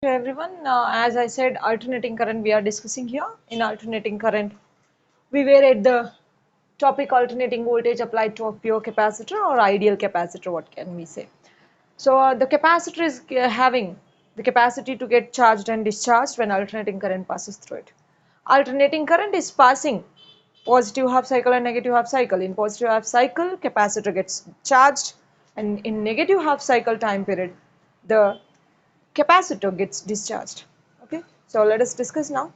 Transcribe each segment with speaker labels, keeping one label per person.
Speaker 1: To everyone. As I said, alternating current we are discussing here. In alternating current, we were at the topic alternating voltage applied to a pure capacitor or ideal capacitor, what can we say? So the capacitor is having the capacity to get charged and discharged when alternating current passes through it. Alternating current is passing positive half cycle and negative half cycle. In positive half cycle, capacitor gets charged, and in negative half cycle time period, the capacitor gets discharged. Okay, so let us discuss now.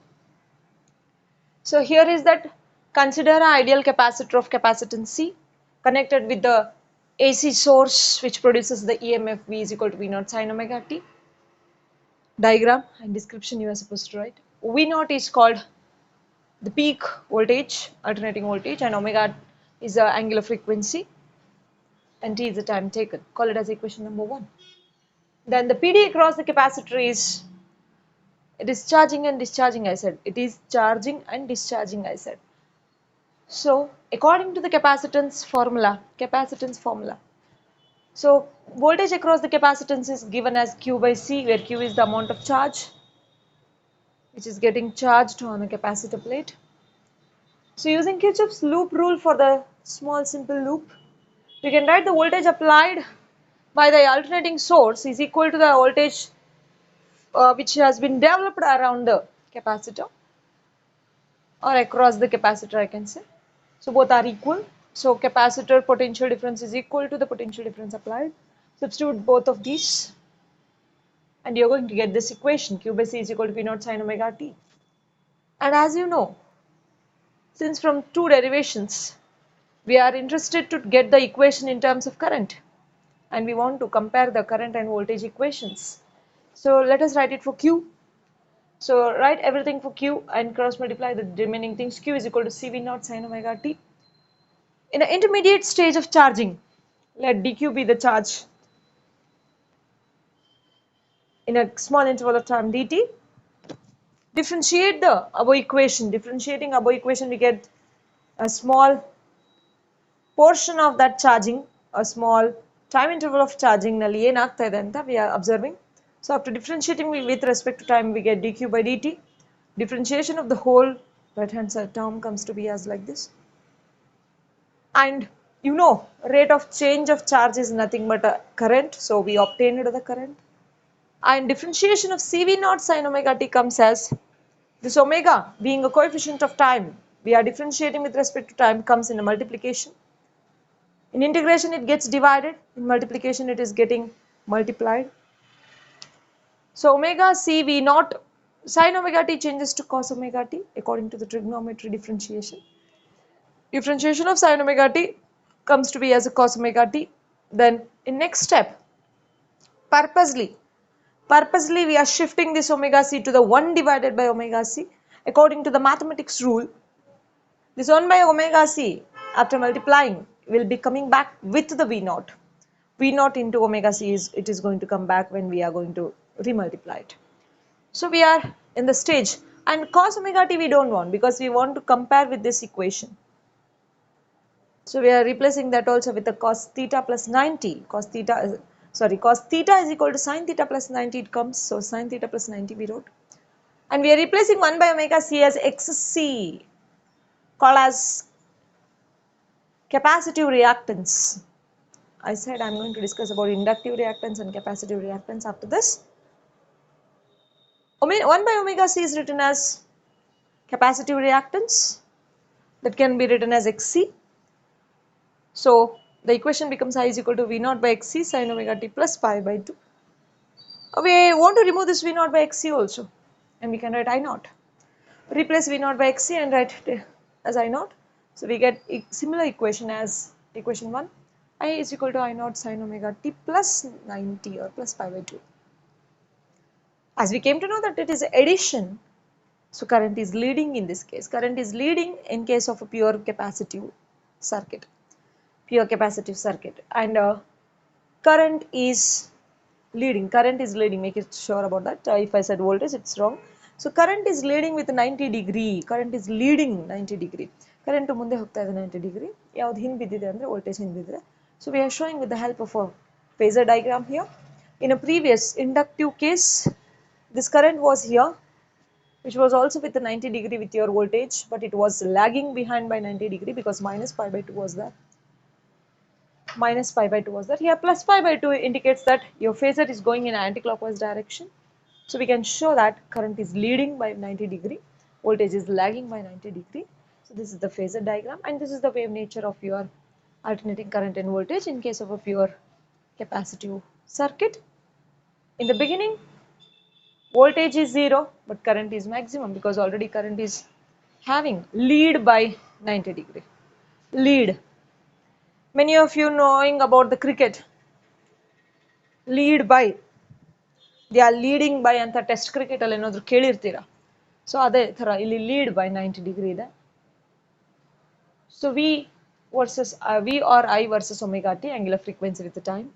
Speaker 1: So here is that consider an ideal capacitor of capacitance C connected with the AC source which produces the EMF V is equal to V naught sin omega t. Diagram and description you are supposed to write. V naught is called the peak voltage, alternating voltage, and omega is the angular frequency and t is the time taken. Call it as equation number 1. Then the PD across the capacitor is it is charging and discharging, I said. It is charging and discharging, I said. So, according to the capacitance formula. So, voltage across the capacitance is given as Q by C, where Q is the amount of charge which is getting charged on a capacitor plate. So, using Kirchhoff's loop rule for the small simple loop, we can write the voltage applied by the alternating source is equal to the voltage which has been developed around the capacitor or across the capacitor, I can say. So both are equal. So capacitor potential difference is equal to the potential difference applied. Substitute both of these and you're going to get this equation Q by C is equal to V naught sin omega t. And as you know, since from two derivations, we are interested to get the equation in terms of current and we want to compare the current and voltage equations. So let us write it for Q. So write everything for Q and cross multiply the remaining things. Q is equal to CV naught sin omega t. In an intermediate stage of charging, let dq be the charge in a small interval of time dt. Differentiate the above equation. Differentiating above equation, we get a small portion of that charging, a small time interval of charging ನಲ್ಲಿ ಏನಾಗ್ತಾ ಇದೆ ಅಂತ we are observing. So after differentiating with respect to time, we get dq by dt. Differentiation of the whole right hand side term comes to be as like this. And you know, rate of change of charge is nothing but a current. So we obtained the current. And differentiation of CV naught sin omega t comes as this omega being a coefficient of time. We are differentiating with respect to time comes in a multiplication. In integration it gets divided. In multiplication it is getting multiplied. So omega CV naught sin omega t changes to cos omega t according to the trigonometry differentiation. Differentiation of sin omega t comes to be as a cos omega t. Then in next step, purposely we are shifting this omega c to the 1 divided by omega c according to the mathematics rule. This 1 by omega c after multiplying will be coming back with the v naught. V naught into omega c it is going to come back when we are going to remultiply it. So we are in the stage, and cos omega t we don't want because we want to compare with this equation. So we are replacing that also with the cos theta plus 90. Cos theta is equal to sin theta plus 90 it comes. So sin theta plus 90 we wrote. And we are replacing 1 by omega c as xc, called as capacitive reactance. I said I am going to discuss about inductive reactance and capacitive reactance after this. 1 by omega c is written as capacitive reactance, that can be written as xc. So the equation becomes I is equal to V naught by xc sin omega t plus pi by 2. We want to remove this V naught by xc also, and we can write I naught. Replace V naught by xc and write it as I naught. So we get a similar equation as equation 1. I is equal to I naught sin omega t plus 90 or plus pi by 2. As we came to know that it is addition, so current is leading in this case. Current is leading in case of a pure capacitive circuit. And current is leading, make it sure about that. If I said voltage, it's wrong. So current is leading with 90 degree. Current is leading 90 degree. Current to munde hogta ide 90 degree. Yavud hin bidide andre voltage hin bidide. So we are showing with the help of a phasor diagram here. In a previous inductive case, this current was here, which was also with the 90 degree with your voltage, but it was lagging behind by 90 degree because minus pi by 2 was there. Minus pi by 2 was there. Here plus pi by 2 indicates that your phasor is going in anti-clockwise direction. So we can show that current is leading by 90 degree, voltage is lagging by 90 degree. So this is the phasor diagram, and this is the wave nature of your alternating current and voltage in case of a pure capacitive circuit. In the beginning, voltage is 0, but current is maximum because already current is having lead by 90 degree. Lead. Many of you knowing about the cricket. Lead by. They are leading by ಅಂತ test cricket ಅಲ್ಲಿ ಏನಾದರೂ ಕೇಳಿರ್ತೀರಾ. So ಅದೇ ತರ ಇಲ್ಲಿ lead by 90 degree ಇದೆ. So V or I versus omega t angular frequency with the time.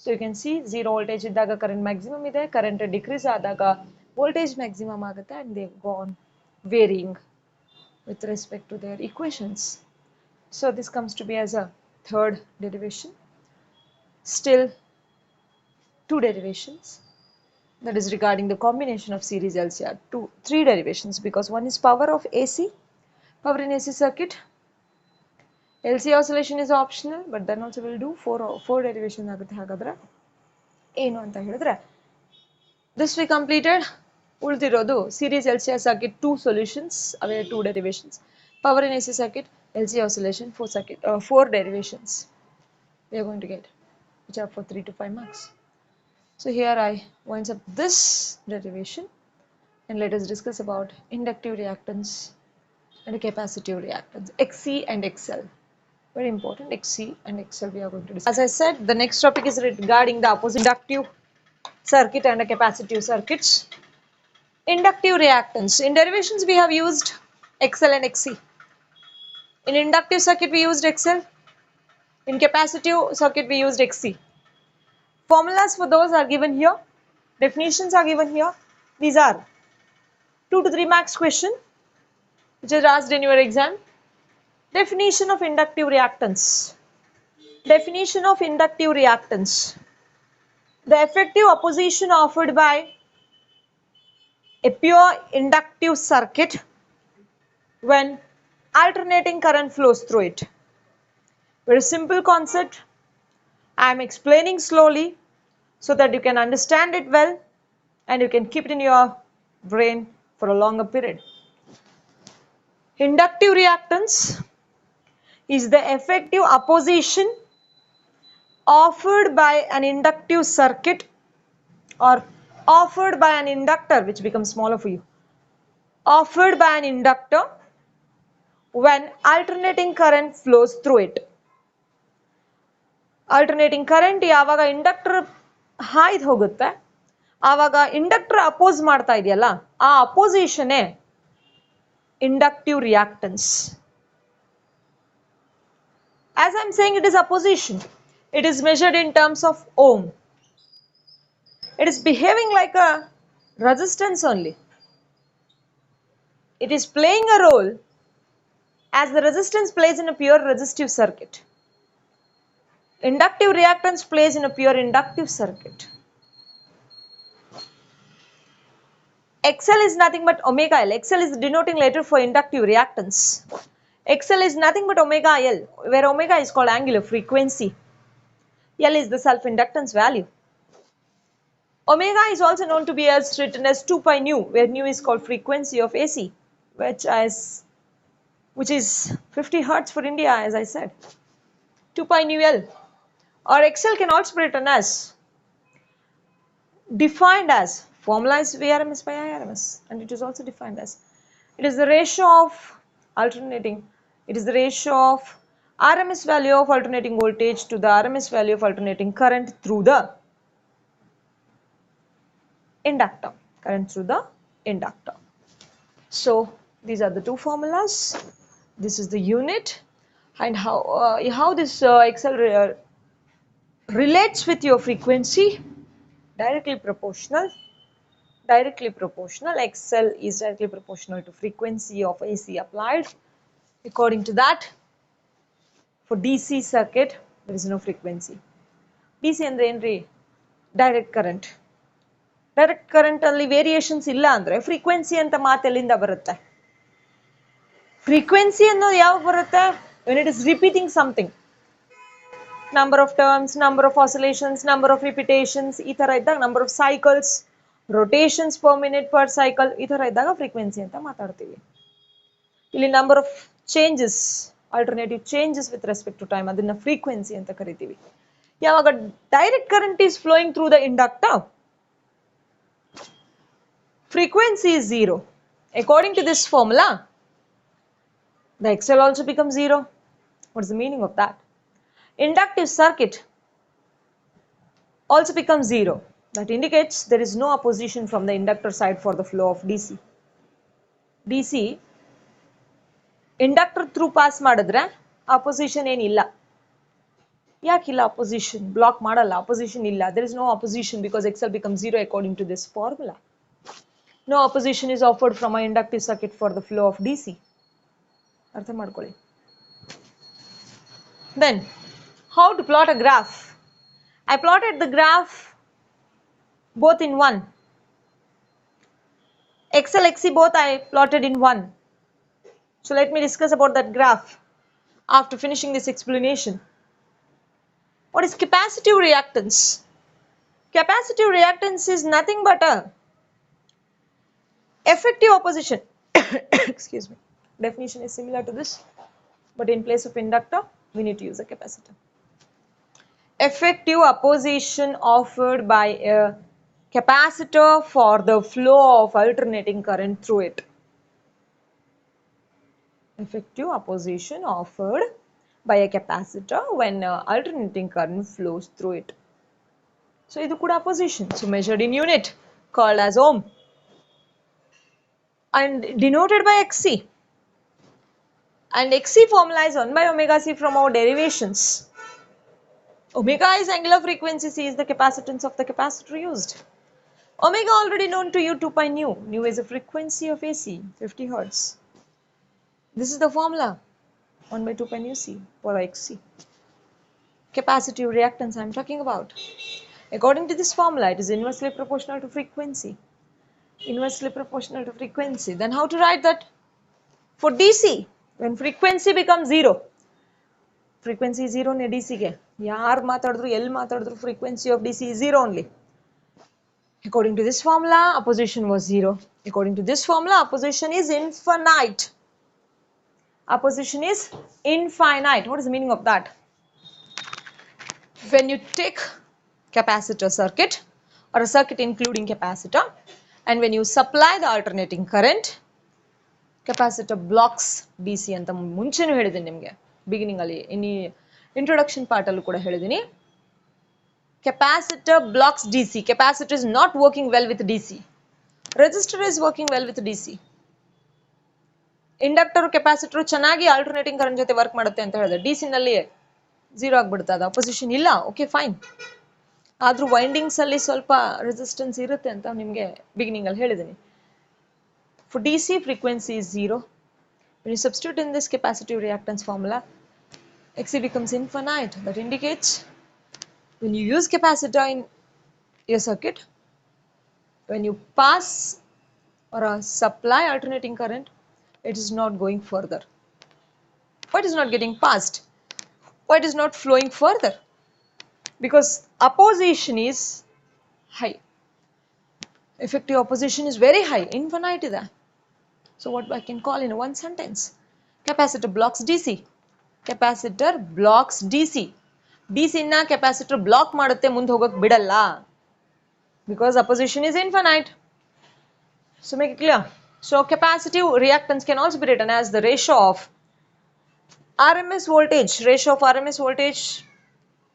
Speaker 1: So you can see 0 voltage ಇದ್ದಾಗ current maximum ಇದೆ, current decrease ಆದಾಗ voltage maximum ಆಗುತ್ತೆ, and they go on varying with respect to their equations. So this comes to be as a third derivation. Still two derivations, that is regarding the combination of series LCR. Three derivations, because one is power of AC, power in AC circuit. LC oscillation is optional, but then also we'll do four derivation ಆಗುತ್ತೆ. ಹಾಗಾದ್ರೆ ಏನು ಅಂತ ಹೇಳಿದ್ರೆ, this we completed. ಉಳಿದಿರೋದು series LCR circuit 2 solutions, away 2 derivations. Power in AC circuit, LC oscillation, 4 derivations we are going to get, which are for 3 to 5 marks. So here I winds up this derivation, and let us discuss about inductive reactance and capacitive reactance, XC and XL. Very important, XC and XL we are going to discuss. As I said, the next topic is regarding the opposite inductive circuit and capacitive circuits. Inductive reactance. In derivations we have used XL and XC. In inductive circuit we used XL. In capacitive circuit we used XC. Formulas for those are given here. Definitions are given here. These are 2 to 3 marks question, which is asked in your exam. Definition of inductive reactance. Definition of inductive reactance. The effective opposition offered by a pure inductive circuit when alternating current flows through it. Very simple concept. I am explaining slowly so that you can understand it well and you can keep it in your brain for a longer period. Inductive reactance is the effective opposition offered by an inductive circuit or offered by an inductor, which becomes smaller for you, offered by an inductor when alternating current flows through it. Alternating current ಯಾವಾಗ inductor ಹಾಯ್ದು ಹೋಗುತ್ತೆ ಆವಾಗ inductor oppose ಮಾಡ್ತಾ ಇದೆಯಲ್ಲ, ಆ ಅಪೋಸಿಷನ್ನೇ inductive reactance. As I am saying, it is opposition. It is measured in terms of ohm. It is behaving like a resistance only. It is playing a role as the resistance plays in a pure resistive circuit. Inductive reactance plays in a pure inductive circuit. XL is nothing but omega L. XL is the denoting letter for inductive reactance. XL is nothing but omega L, where omega is called angular frequency. L is the self-inductance value. Omega is also known to be as written as 2 pi nu, where nu is called frequency of AC, which is 50 hertz for India, as I said. 2 pi nu L. Or XL can also be written as, defined as, formula is Vrms by Irms, and it is also defined as, it is the ratio of alternating, it is the ratio of RMS value of alternating voltage to the RMS value of alternating current through the inductor, current through the inductor. So these are the two formulas. This is the unit, and how this XL relates with your frequency. Directly proportional. XL is directly proportional to frequency of AC applied. According to that, for DC circuit there is no frequency. DC andre enri direct current. Direct current ಅಲ್ಲಿ variations ಇಲ್ಲ ಅಂದ್ರೆ frequency ಅಂತ ಮಾತೆಲ್ಲಿಂದ ಬರುತ್ತೆ? Frequency ಅನ್ನೋದು ಯಾವಾಗ ಬರುತ್ತೆ? when it is repeating something, number of terms, number of oscillations, number of repetitions, ಈ ತರ ಇದ್ದಾಗ number of cycles, rotations per minute per cycle, ಈ ತರ ಇದ್ದಾಗ ಫ್ರೀಕ್ವೆನ್ಸಿ ಅಂತ ಮಾತಾಡ್ತೀವಿ. ಇಲ್ಲಿ number of changes, alternative changes with respect to time, ಅದನ್ನ ಫ್ರೀಕ್ವೆನ್ಸಿ ಅಂತ ಕರಿತೀವಿ. ಯಾವಾಗ direct current is flowing through the inductor, frequency is 0. According to this formula, the XL also becomes 0. What is the meaning of that? Inductive circuit also becomes 0. That indicates there is no opposition from the inductor side for the flow of DC. DC inductor through pass ಮಾಡಿದ್ರೆ opposition ಏನಿಲ್ಲ. ಯಾಕಿಲ್ಲ opposition? Block ಮಾಡಲ್ಲ, opposition ಇಲ್ಲ. There is no opposition because XL becomes 0 according to this formula. No opposition is offered from an inductive circuit for the flow of DC. ಅರ್ಥ ಮಾಡ್ಕೊಳ್ಳಿ. Then, how to plot a graph? I plotted the graph both in 1. XL, XC both I plotted in 1. So let me discuss about that graph after finishing this explanation. What is capacitive reactance? Capacitive reactance is nothing but a effective opposition. Excuse me. Definition is similar to this, but in place of inductor, we need to use a capacitor. Effective opposition offered by a capacitor for the flow of alternating current through it. Effective opposition offered by a capacitor when alternating current flows through it. So, idu kuda opposition. So, measured in unit called as ohm and denoted by XC. And XC formula is 1 by omega C from our derivations. Omega is angular frequency, C is the capacitance of the capacitor used. Omega already known to you, 2 pi nu. Nu is the frequency of AC, 50 Hertz. This is the formula, 1 by 2 pi nu C for XC. Capacitive reactance I am talking about. According to this formula, it is inversely proportional to frequency. Inversely proportional to frequency. Then how to write that? For DC, when frequency becomes 0, frequency is 0 in DC ke. Yaar matadru, L matadru, frequency of DC is 0 only. According to this formula, opposition was 0. According to this formula, opposition is infinite. Opposition is infinite. What is the meaning of that? When you take capacitor circuit or a circuit including capacitor, and when you supply the alternating current, capacitor blocks DC ಅಂತ ಮುಂಚೆನೂ ಹೇಳಿದ್ದೀನಿ ನಿಮಗೆ, beginning ಅಲ್ಲಿ introduction part ಅಲ್ಲೂ ಕೂಡ ಹೇಳಿದ್ದೀನಿ. Capacitor blocks DC. Capacitor is not working well with DC. Resistor is working well with DC. Inductor capacitor ಚೆನ್ನಾಗಿ alternating current ಜೊತೆ ವರ್ಕ್ ಮಾಡುತ್ತೆ ಅಂತ ಹೇಳಿದ್ರೆ DC ನಲ್ಲಿ 0 ಆಗ್ಬಿಡುತ್ತೆ, ಅದು ಅಪೋಸಿಷನ್ ಇಲ್ಲ. Okay fine. ಆದ್ರೂ ವೈಂಡಿಂಗ್ಸ್ ಅಲ್ಲಿ ಸ್ವಲ್ಪ ರೆಸಿಸ್ಟೆನ್ಸ್ ಇರುತ್ತೆ ಅಂತ ನಿಮಗೆ ಬಿಗಿನಿಂಗ್ ಅಲ್ಲಿ ಹೇಳಿದ್ದೀನಿ. For DC, frequency is 0. When you substitute in this capacitive reactance formula, XC becomes infinite. That indicates when you use capacitor in your circuit, when you pass or supply alternating current, it is not going further. Why it is not getting passed? Why it is not flowing further? Because opposition is high. Effective opposition is very high, infinite ಇದೆ. So what I can call in one sentence? Capacitor blocks DC. Capacitor blocks DC. DC na capacitor block ಮಾಡುತ್ತೆ, ಮುಂದೆ ಹೋಗಕ್ಕೆ ಬಿಡಲ್ಲ. Because opposition is infinite. So make it clear. So capacitive reactance can also be written as the ratio of RMS voltage,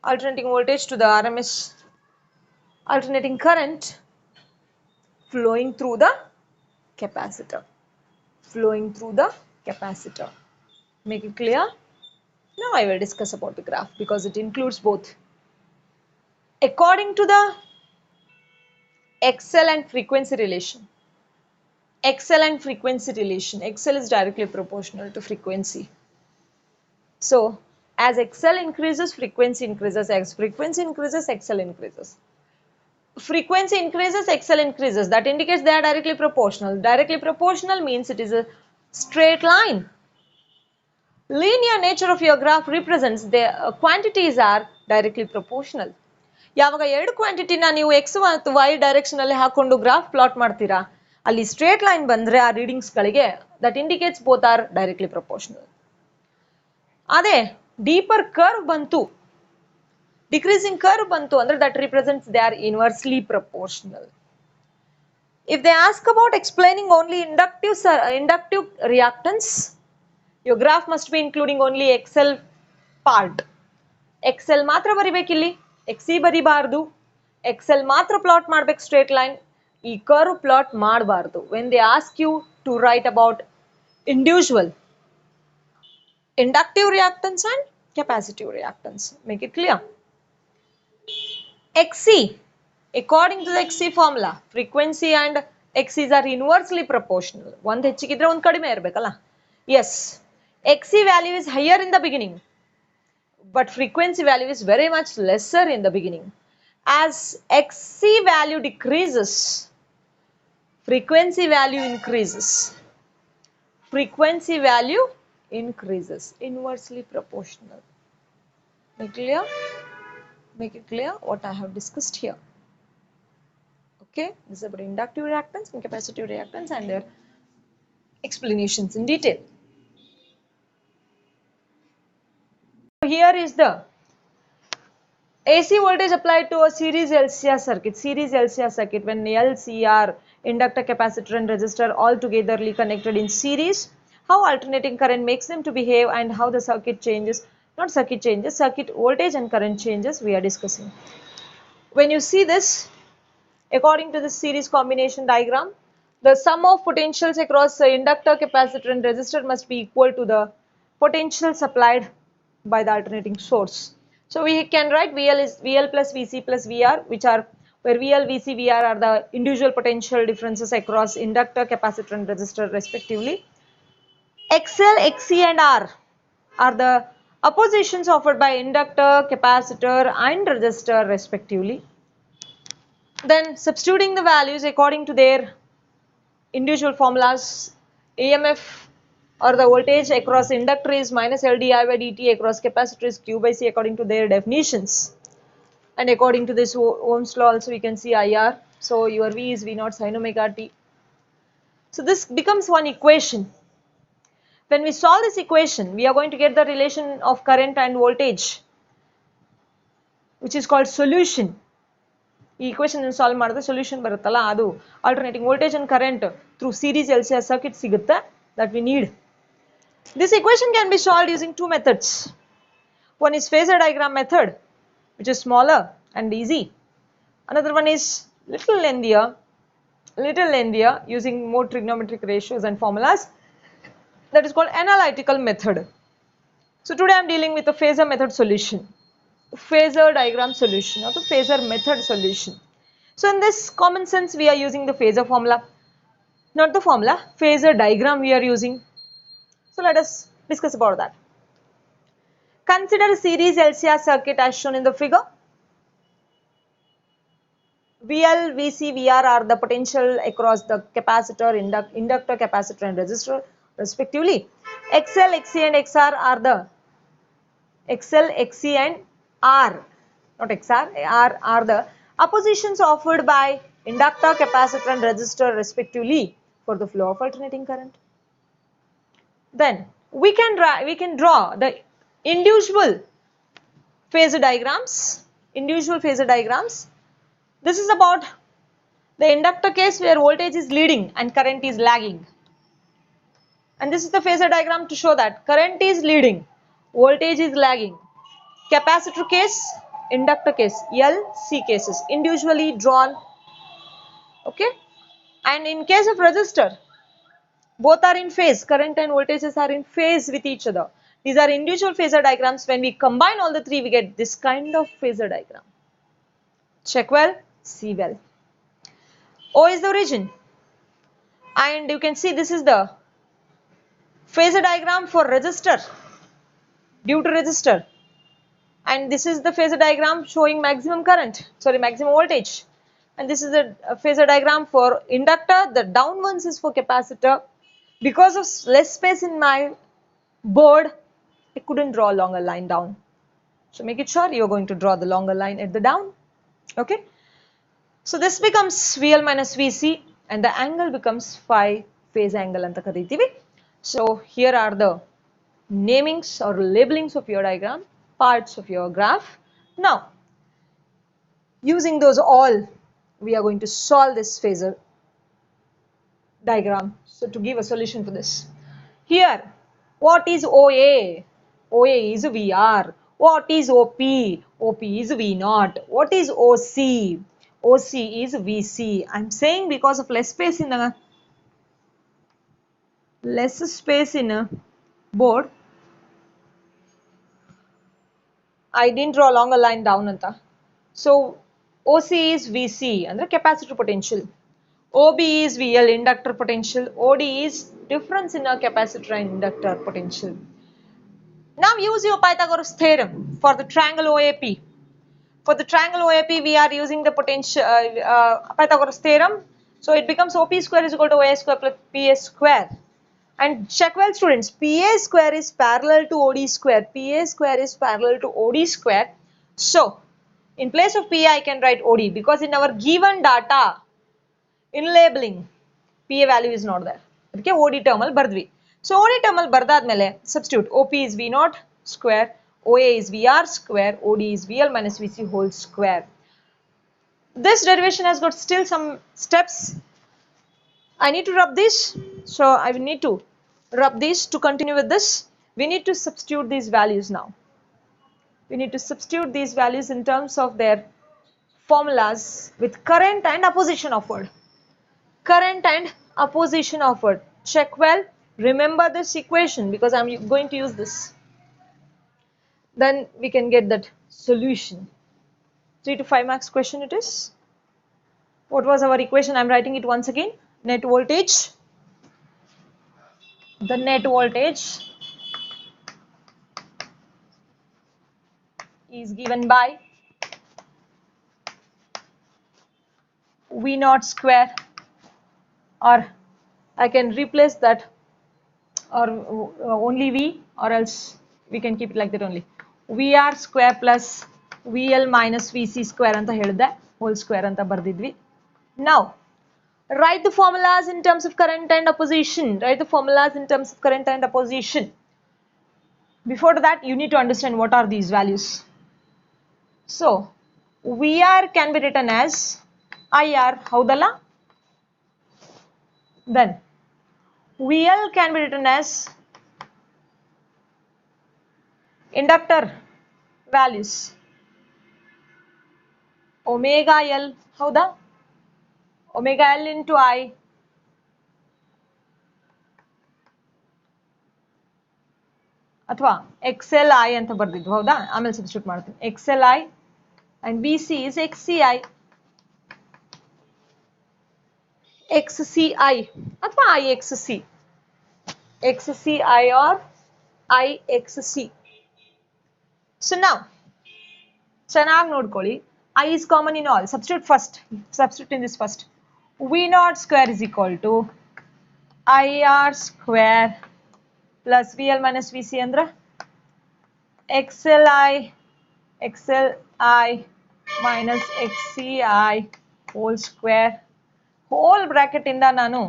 Speaker 1: alternating voltage to the RMS alternating current flowing through the capacitor. Make it clear? Now I will discuss about the graph because it includes both. According to the XL and frequency relation, XL is directly proportional to frequency. So as XL increases, frequency increases. As frequency increases, XL increases. frequency increases, XL increases. That indicates they are directly proportional. Directly proportional means it is a straight line. Linear nature of your graph represents the quantities are directly proportional. ಯಾವಾಗ ಎರಡು ಕ್ವಾಂಟಿಟಿನ ನೀವು X ಮತ್ತು Y direction ಅಲ್ಲಿ ಹಾಕೊಂಡು graph plot ಮಾಡ್ತೀರಾ, ಅಲ್ಲಿ straight line ಬಂದ್ರೆ ಆ ರೀಡಿಂಗ್ಸ್ ಗಳಿಗೆ that indicates both are directly proportional. ಅದೇ ಡೀಪರ್ ಕರ್ವ್ ಬಂತು, ಡಿಕ್ರೀಸಿಂಗ್ ಕರ್ವ್ ಬಂತು ಅಂದ್ರೆ that represents they are inversely proportional. If they ask about explaining only inductive reactance, your graph must be including only XL part. XL ಮಾತ್ರ ಬರಿಬೇಕಿಲ್ಲಿ, XC ಬರಿಬಾರ್ದು. XL ಮಾತ್ರ plot ಮಾಡ್ಬೇಕು straight line, ಈ curve plot ಮಾಡಬಾರ್ದು. when they ask you to write about individual inductive reactance and capacitive reactance, make it clear. XC, according to the XC formula, frequency and XCs are inversely proportional. ಒಂದು ಹೆಚ್ಚಿಗಿದ್ರೆ ಒಂದು ಕಡಿಮೆ ಇರಬೇಕಲ್ಲ. Yes, XC value is higher in the beginning, but frequency value is very much lesser in the beginning. As XC value decreases, frequency value increases. Frequency value increases, inversely proportional. Make clear? Make it clear what I have discussed here. Okay, this is about inductive reactance and capacitive reactance and their explanations in detail. Here is the AC voltage applied to a series LCR circuit. Series LCR circuit, when LCR, inductor, capacitor and resistor all togetherly connected in series, how alternating current makes them to behave and how the circuit changes, not circuit changes, circuit voltage and current changes we are discussing. When you see this, according to the series combination diagram, the sum of potentials across the inductor, capacitor and resistor must be equal to the potential supplied by the alternating source. So we can write VL is VL plus VC plus VR, which are where VL, VC, VR are the individual potential differences across inductor, capacitor and resistor respectively. XL, XC and R are the oppositions offered by inductor, capacitor and resistor respectively. Then substituting the values according to their individual formulas, EMF or the voltage across inductor is minus L di by dt, across capacitor is Q by C according to their definitions. And according to this Ohm's law also we can see IR. So your V is V naught sin omega t. So this becomes one equation. When we solve this equation, we are going to get the relation of current and voltage, which is called solution. ಈ equation solve ಮಾಡಿದ್ರೆ solution ಬರುತ್ತಲ್ಲ, ಅದು alternating voltage and current through series LCR circuit ಸಿಗುತ್ತೆ that we need. This equation can be solved using two methods. One is phasor diagram method, which is smaller and easy. Another one is little lengthier using more trigonometric ratios and formulas. That is called analytical method. So today I am dealing with the phasor method solution, phasor diagram solution or the phasor method solution. So in this common sense we are using the phasor formula, not the formula, phasor diagram we are using. So let us discuss about that. Consider a series LCR circuit as shown in the figure. VL, VC, VR are the potential across the capacitor, inductor, capacitor and resistor respectively. XL, XC and XR are the XL, XC and R, not XR, R are the oppositions offered by inductor, capacitor and resistor respectively for the flow of alternating current. Then we can draw the individual phasor diagrams. This is about the inductor case where voltage is leading and current is lagging. And this is the phasor diagram to show that current is leading, voltage is lagging. Capacitor case, inductor case, L, C cases individually drawn. Okay. And in case of resistor, both are in phase, current and voltages are in phase with each other. These are individual phasor diagrams. When we combine all the three, we get this kind of phasor diagram. Check well, see well. O is the origin. And you can see this is the phasor diagram for resistor, due to resistor. And this is the phasor diagram showing maximum current, maximum voltage. and this is a phasor diagram for inductor. The down ones is for capacitor. Because of less space in my board, I couldn't draw a longer line down. So make it sure you're going to draw the longer line at the down. Okay. So this becomes VL minus VC and the angle becomes phi phase angle anta kareeತೀವಿ. So here are the namings or labelings of your diagram, parts of your graph. Now, using those all, we are going to solve this phasor diagram. So to give a solution for this. Here, what is OA? OA is VR. What is OP? OP is V0. What is OC? OC is VC. I'm saying because of less space in a board, I didn't draw a longer line down anta. So OC is VC and the capacitor potential. OB is VL inductor potential. OD is difference in a capacitor and inductor potential. Now use your Pythagoras theorem for the triangle OAP. For the triangle OAP, we are using the potential Pythagoras theorem. So it becomes OP square is equal to OA square plus PA square. And check well, students, PA square is parallel to OD square. PA square is parallel to OD square. So in place of PA, I can write OD because in our given data, in labeling, PA value is not there. Okay, OD terminal bardvi. So OD terminal bardadmele substitute. OP is V0 square, OA is VR square, OD is VL minus VC whole square. This derivation has got still some steps. I need to rub this. So I will need to rub this to continue with this. We need to substitute these values now. We need to substitute these values in terms of their formulas with current and opposition offered. Current and opposition offered. Check well. Remember this equation because I'm going to use this. Then we can get that solution. 3 to 5 marks question it is. What was our equation? I'm writing it once again. Net voltage. The net voltage is given by V0 square, or I can replace that or only V, or else we can keep it like that only. VR square plus VL minus VC square anta helide, whole square anta bardidvi. Now write the formulas in terms of current and opposition. Write the formulas in terms of current and opposition. Before that, you need to understand what are these values. So VR can be written as IR, howdala? Then VL can be written as inductor values. Omega L, howda? Omega L into I ಅಥವಾ XLI ಅಂತ ಬರ್ದಿದ್ವು ಹೌದಾ, ಆಮೇಲೆ substitute ಮಾಡ್ತೀನಿ. XLI and BC is XCI. XCI ಅಥವಾ IXC. XCI or IXC. So now ಚೆನ್ನಾಗಿ ನೋಡ್ಕೊಳ್ಳಿ. I is common in all. Substitute first. Substitute in this first. V0 square is equal to IR square plus VL minus VC andre XLI minus XCI whole square. Whole bracket inda nanu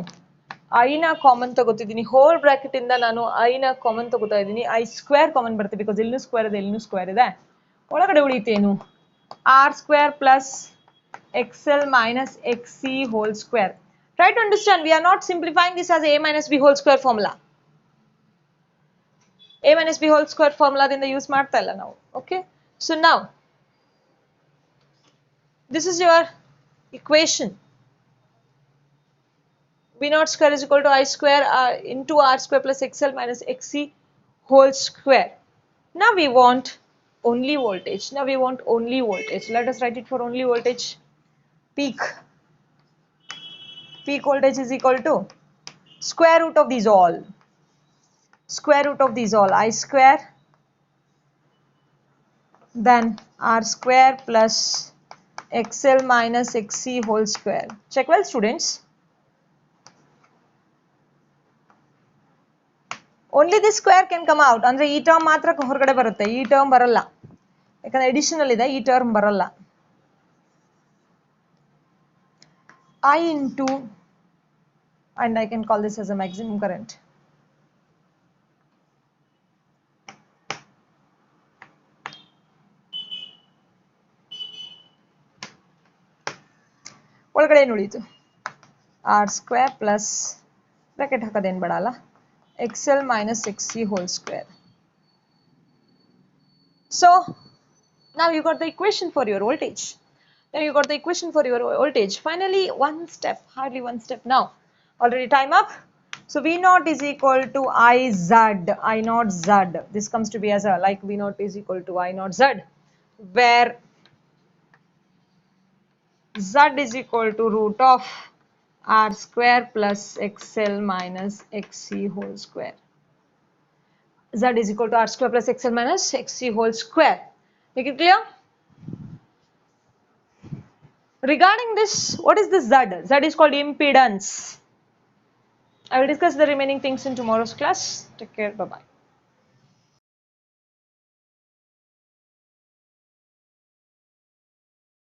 Speaker 1: I na common ತಗೋತಿದ್ದೀನಿ. whole bracket ಇಂದ ನಾನು I na common ತಗೋತಾ ಇದ್ದೀನಿ. I square common ಬರುತ್ತೆ because ಇಲ್ಲೂ square ಇದೆ, ಇಲ್ಲೂ square ಇದೆ. ಒಳಗಡೆ ಉಳಿತೇನು R square plus XL minus XC whole square. Try to understand, we are not simplifying this as A minus B whole square formula. A minus B whole square formula ದಿಂದ use ಮಾಡ್ತಾ ಇಲ್ಲ ನಾವು. Okay, so now this is your equation. V0 square is equal to I square into R square plus XL minus XC whole square. Now we want only voltage. Now we want only voltage. Let us write it for only voltage. Peak voltage is equal to square root of these all. Square root of these all. I square, then R square plus XL minus XC whole square. Check well, students. Only this square can come out. Andre ee term matra ಹೊರಗಡೆ ಬರುತ್ತೆ. ಈ term ಬರಲ್ಲ. ಯಾಕಂದ್ರೆ additional ಇದೆ, ಈ term ಬರಲ್ಲ. I into, and I can call this as a maximum current. ಒಳಗಡೆ ಏನು ಉಳಿತು? R square plus bracket ಹಾಕೋದೇನು ಬೇಡ ಅಲ್ಲ, XL minus XC whole square. So now you got the equation for your voltage. Finally, one step, hardly one step now. Already time up. So V naught is equal to I naught Z. This comes to be as a like V naught is equal to I naught Z, where Z is equal to root of R square plus XL minus XC whole square. Z is equal to R square plus XL minus XC whole square. Make it clear? Regarding this, what is this Z? Z is called impedance. I will discuss the remaining things in tomorrow's class. Take care. Bye-bye.